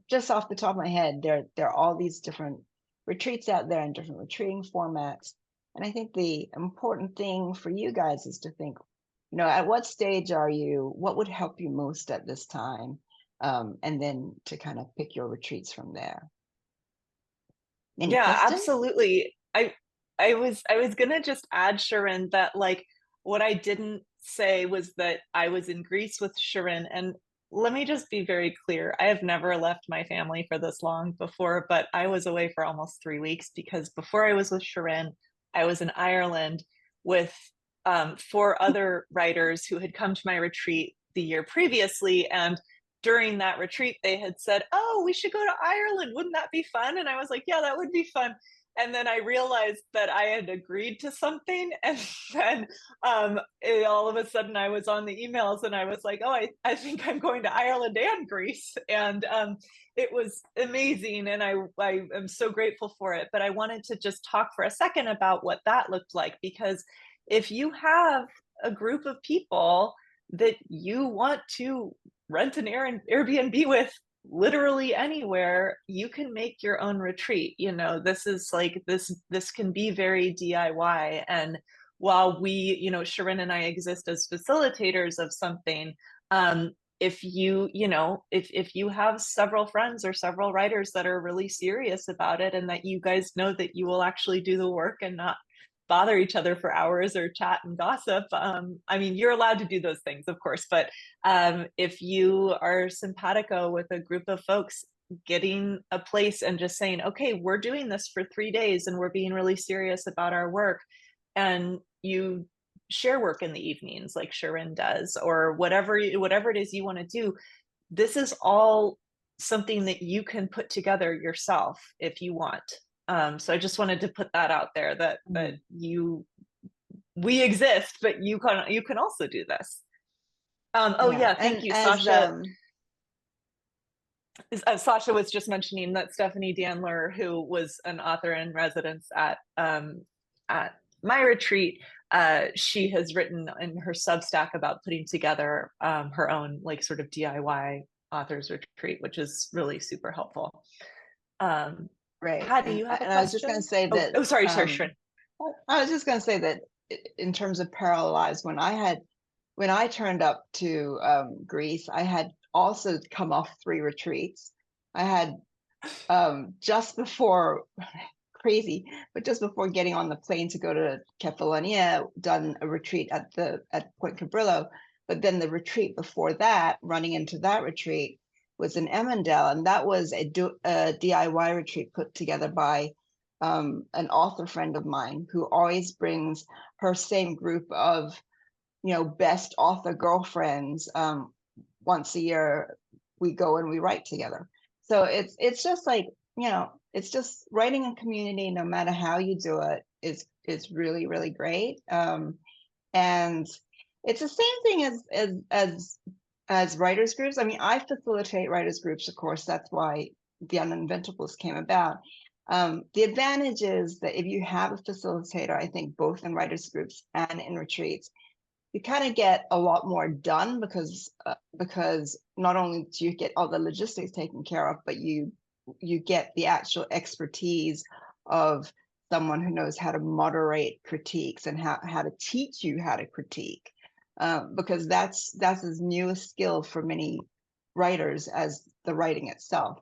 just off the top of my head, there are all these different retreats out there and different retreating formats. And I think the important thing for you guys is to think, at what stage are you? What would help you most at this time? And then to kind of pick your retreats from there. Any questions? Absolutely. I was gonna just add, Shirin, that like what I didn't say was that I was in Greece with Shirin, and let me just be very clear. I have never left my family for this long before, but I was away for almost 3 weeks because before I was with Shirin, I was in Ireland with 4 other writers who had come to my retreat the year previously, and during that retreat, they had said, "Oh, we should go to Ireland. Wouldn't that be fun?" And I was like, "Yeah, that would be fun." And then I realized that I had agreed to something. And then all of a sudden I was on the emails and I was like, "Oh, I think I'm going to Ireland and Greece." And it was amazing. And I am so grateful for it. But I wanted to just talk for a second about what that looked like, because if you have a group of people that you want to rent an Airbnb with literally anywhere, you can make your own retreat. This is like this can be very DIY. And while we, Shirin and I exist as facilitators of something, if you have several friends or several writers that are really serious about it, and that you guys know that you will actually do the work and not bother each other for hours or chat and gossip. I mean, you're allowed to do those things, of course, but if you are simpatico with a group of folks, getting a place and just saying, "Okay, we're doing this for 3 days and we're being really serious about our work," and you share work in the evenings like Shirin does, or whatever it is you want to do, this is all something that you can put together yourself if you want. So I just wanted to put that out there, that we exist, but you can also do this. Thank you, Sasha. Sasha was just mentioning that Stephanie Dandler, who was an author in residence at my retreat, she has written in her Substack about putting together her own like sort of DIY authors retreat, which is really super helpful. Right. Patty, you have a question? I was just going to say that. Sorry, Shirin. I was just going to say that in terms of parallel lives, when I turned up to Greece, I had also come off 3 retreats. I had just before crazy. But just before getting on the plane to go to Kefalonia, done a retreat at Point Cabrillo. But then the retreat before that, running into that retreat, was in Emmendale, and that was a DIY retreat put together by an author friend of mine who always brings her same group of, best author girlfriends. Once a year, we go and we write together. So it's just like, it's just writing in community, no matter how you do it, is really, really great. And it's the same thing as writers groups. I mean, I facilitate writers groups, of course. That's why the Uninventables came about. The advantage is that if you have a facilitator, I think both in writers groups and in retreats, you kind of get a lot more done because not only do you get all the logistics taken care of, but you get the actual expertise of someone who knows how to moderate critiques and how to teach you how to critique. Because that's as new a skill for many writers as the writing itself.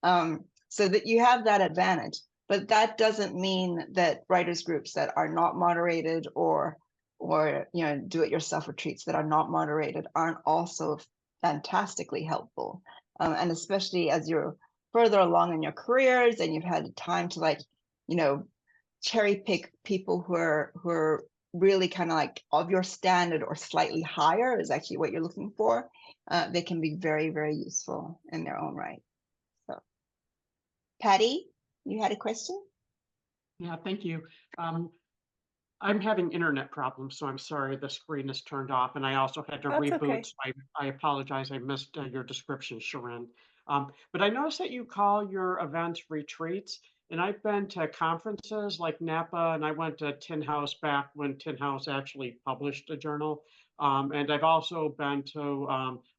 So that you have that advantage, but that doesn't mean that writers groups that are not moderated or do-it-yourself retreats that are not moderated aren't also fantastically helpful. And especially as you're further along in your careers and you've had time to cherry pick people who are really kind of like of your standard or slightly higher is actually what you're looking for. They can be very, very useful in their own right. So, Patty, you had a question? Yeah, thank you. I'm having internet problems, so I'm sorry the screen is turned off, and I also had to reboot. Okay. So I apologize. I missed your description, Shirin. But I noticed that you call your events retreats, and I've been to conferences like Napa, and I went to Tin House back when Tin House actually published a journal. And I've also been to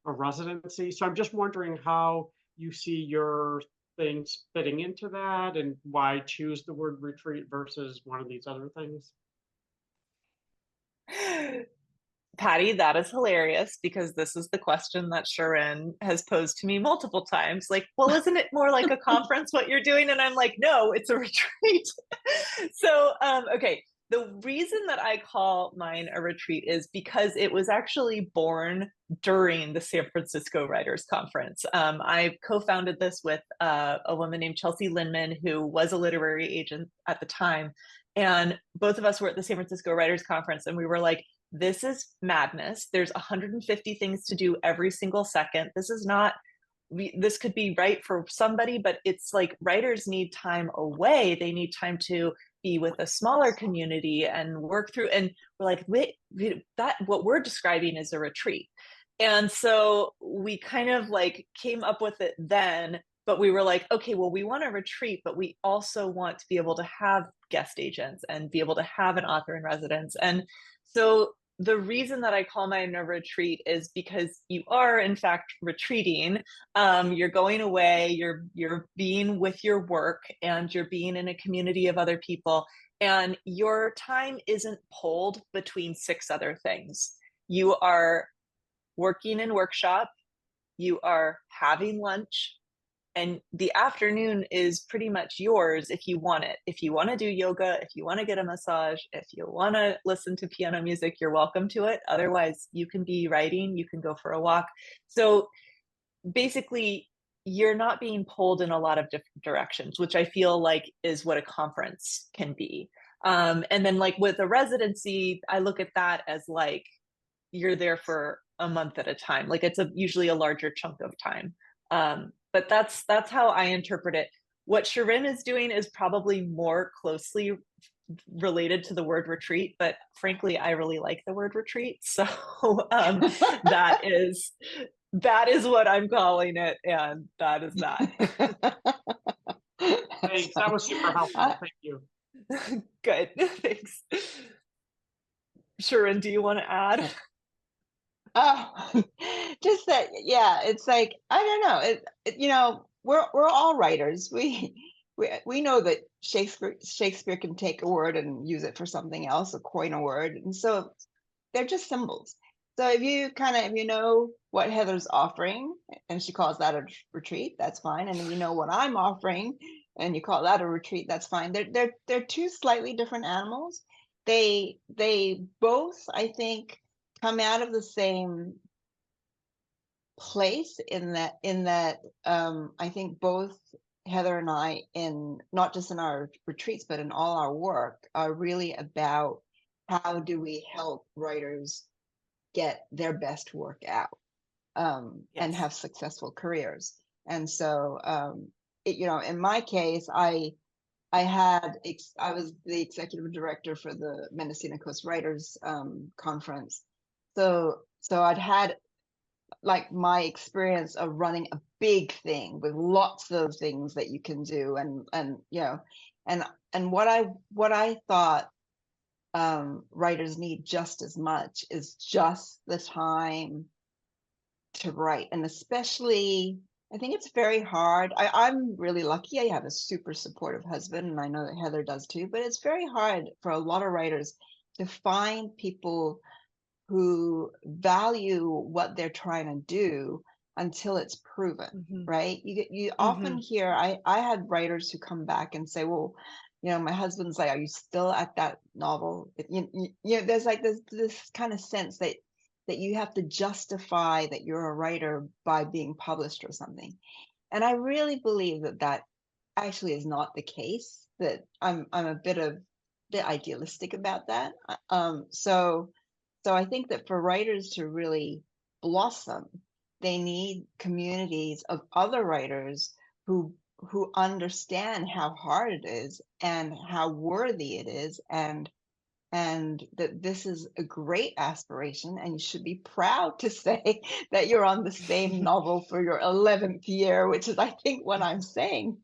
a residency. So I'm just wondering how you see your things fitting into that, and why choose the word retreat versus one of these other things. Patty, that is hilarious because this is the question that Shirin has posed to me multiple times. Like, well, isn't it more like a conference what you're doing? And I'm like, no, it's a retreat. So, okay. The reason that I call mine a retreat is because it was actually born during the San Francisco Writers Conference. I co-founded this with a woman named Chelsea Linman, who was a literary agent at the time. And both of us were at the San Francisco Writers Conference, and we were like, this is madness. There's 150 things to do every single second. This is not, this could be right for somebody, but it's like writers need time away. They need time to be with a smaller community and work through. And we're like, wait, that what we're describing is a retreat. And so we kind of like came up with it then, but we were like, okay, well, we want to retreat, but we also want to be able to have guest agents and be able to have an author in residence. And so the reason that I call mine a retreat is because you are in fact retreating. You're going away, you're being with your work, and you're being in a community of other people, and your time isn't pulled between 6 other things. You are working in workshop, you are having lunch, and the afternoon is pretty much yours if you want it. If you want to do yoga, if you want to get a massage, if you want to listen to piano music, you're welcome to it. Otherwise, you can be writing, you can go for a walk. So basically, you're not being pulled in a lot of different directions, which I feel like is what a conference can be. And then like with a residency, I look at that as like, you're there for a month at a time. Like it's usually a larger chunk of time. But that's how I interpret it. What Shirin is doing is probably more closely related to the word retreat, but frankly, I really like the word retreat. So that is what I'm calling it, and that is that. Thanks. That was super helpful. Thank you. Good. Thanks. Shirin, do you want to add? Oh, just that, yeah, it's like, I don't know, we're all writers. We know that Shakespeare can take a word and use it for something else, or coin a word, and so they're just symbols. So if you know what Heather's offering and she calls that a retreat, that's fine. And if you know what I'm offering and you call that a retreat, that's fine. They're two slightly different animals. They both, I think, come out of the same place in that I think both Heather and I, in not just in our retreats but in all our work, are really about how do we help writers get their best work out, and have successful careers. And so in my case, I was the executive director for the Mendocino Coast Writers Conference. So I'd had like my experience of running a big thing with lots of things that you can do, and what I thought writers need just as much is just the time to write. And especially, I think it's very hard. I'm really lucky. I have a super supportive husband, and I know that Heather does too, but it's very hard for a lot of writers to find people who value what they're trying to do until it's proven, right? You often hear, I had writers who come back and say, well, my husband's like, are you still at that novel? There's like this kind of sense that you have to justify that you're a writer by being published or something. And I really believe that actually is not the case, that I'm a bit idealistic about that. So I think that for writers to really blossom, they need communities of other writers who understand how hard it is and how worthy it is, and that this is a great aspiration, and you should be proud to say that you're on the same novel for your 11th year, which is, I think, what I'm saying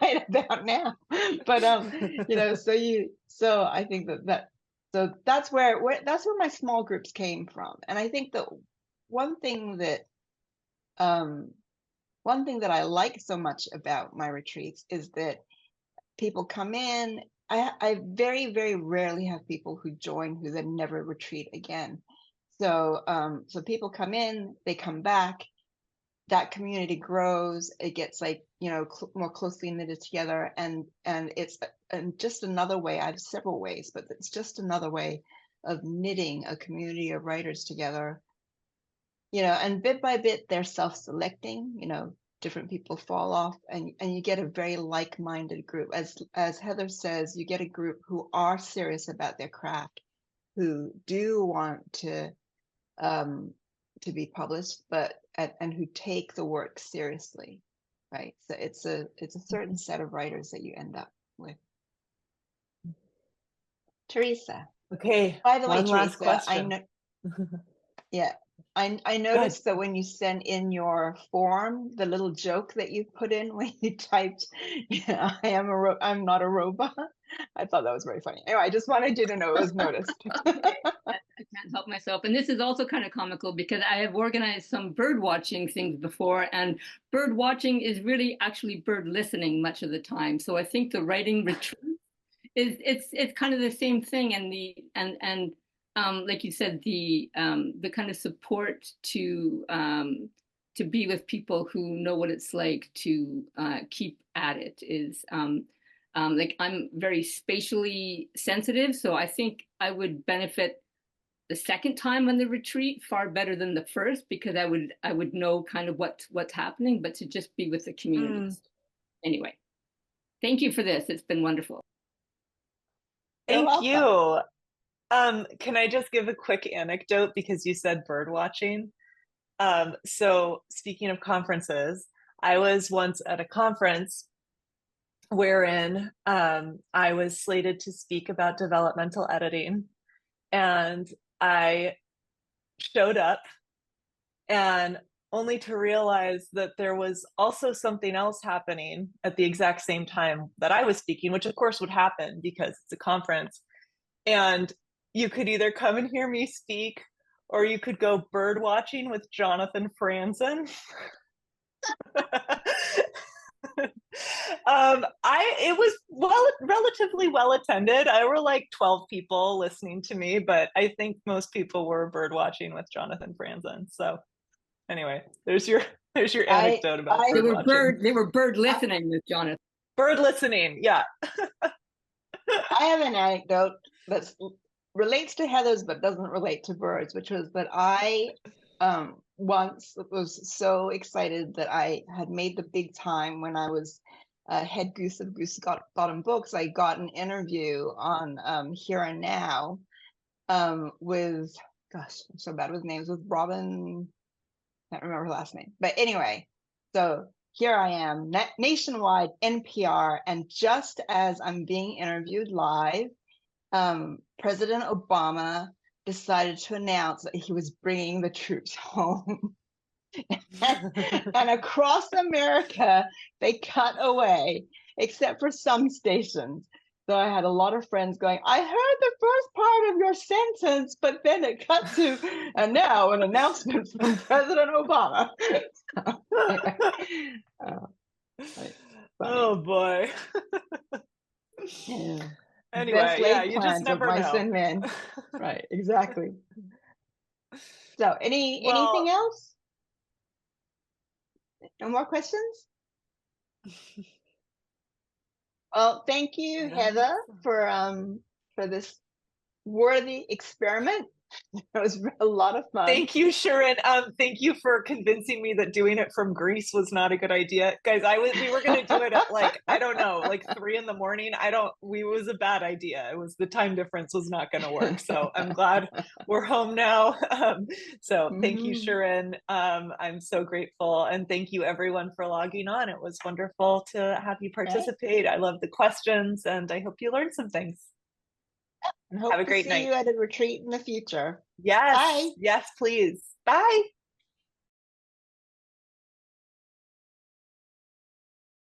right about now. But so I think so that's where my small groups came from. And I think that one thing that I like so much about my retreats is that people come in. I very, very rarely have people who join who then never retreat again. So people come in, they come back, that community grows, it gets like, more closely knitted together, and it's just another way. I have several ways, but it's just another way of knitting a community of writers together. And bit by bit, they're self-selecting, different people fall off, and you get a very like-minded group. As Heather says, you get a group who are serious about their craft, who do want to be published, and who take the work seriously, right? So it's a certain set of writers that you end up with. Teresa. Okay. By the way, one last Teresa, question. I know. Yeah. I noticed that when you sent in your form, the little joke that you put in when you typed, I'm not a robot. I thought that was very funny. Anyway, I just wanted you to know it was noticed. I can't help myself. And this is also kind of comical because I have organized some bird watching things before, and bird watching is really actually bird listening much of the time. So I think the writing retreat it's kind of the same thing, and like you said, the kind of support to be with people who know what it's like to keep at it is like, I'm very spatially sensitive, so I think I would benefit the second time on the retreat far better than the first, because I would know kind of what's happening, but to just be with the community. Anyway, thank you for this. It's been wonderful. Thank you. Can I just give a quick anecdote because you said bird watching? So speaking of conferences, I was once at a conference wherein I was slated to speak about developmental editing, and I showed up, and only to realize that there was also something else happening at the exact same time that I was speaking, which of course would happen because it's a conference. And you could either come and hear me speak, or you could go bird watching with Jonathan Franzen. It was relatively well attended. I were like 12 people listening to me, but I think most people were bird watching with Jonathan Franzen. So anyway, there's your anecdote about bird watching. They were bird listening with Jonathan. Bird listening. Yeah. I have an anecdote that relates to Heather's but doesn't relate to birds, which was that I once was so excited that I had made the big time when I was head goose of Goose Bottom Books. I got an interview on Here and Now with, gosh, I'm so bad with names, with Robin, can't remember her last name. But anyway, so here I am, nationwide NPR, and just as I'm being interviewed live, President Obama decided to announce that he was bringing the troops home. And across America, they cut away, except for some stations. So I had a lot of friends going, I heard the first part of your sentence, but then it cut to, and now an announcement from President Obama. Oh boy. Yeah. Anyway, Best laid yeah, you just plans of never mice know. and men. Right, exactly. So anything Well, else? No more questions? Well, thank I you, don't think Heather, so. for this worthy experiment. It was a lot of fun. Thank you, Shirin. Thank you for convincing me that doing it from Greece was not a good idea. Guys, we were gonna do it at like, I don't know, like 3 in the morning. It was a bad idea. It was the time difference was not gonna work. So I'm glad we're home now. So thank you, Shirin. I'm so grateful. And thank you everyone for logging on. It was wonderful to have you participate. I love the questions and I hope you learned some things. And hope Have a to great see night. you at a retreat in the future. Yes, Bye. yes, please. Bye.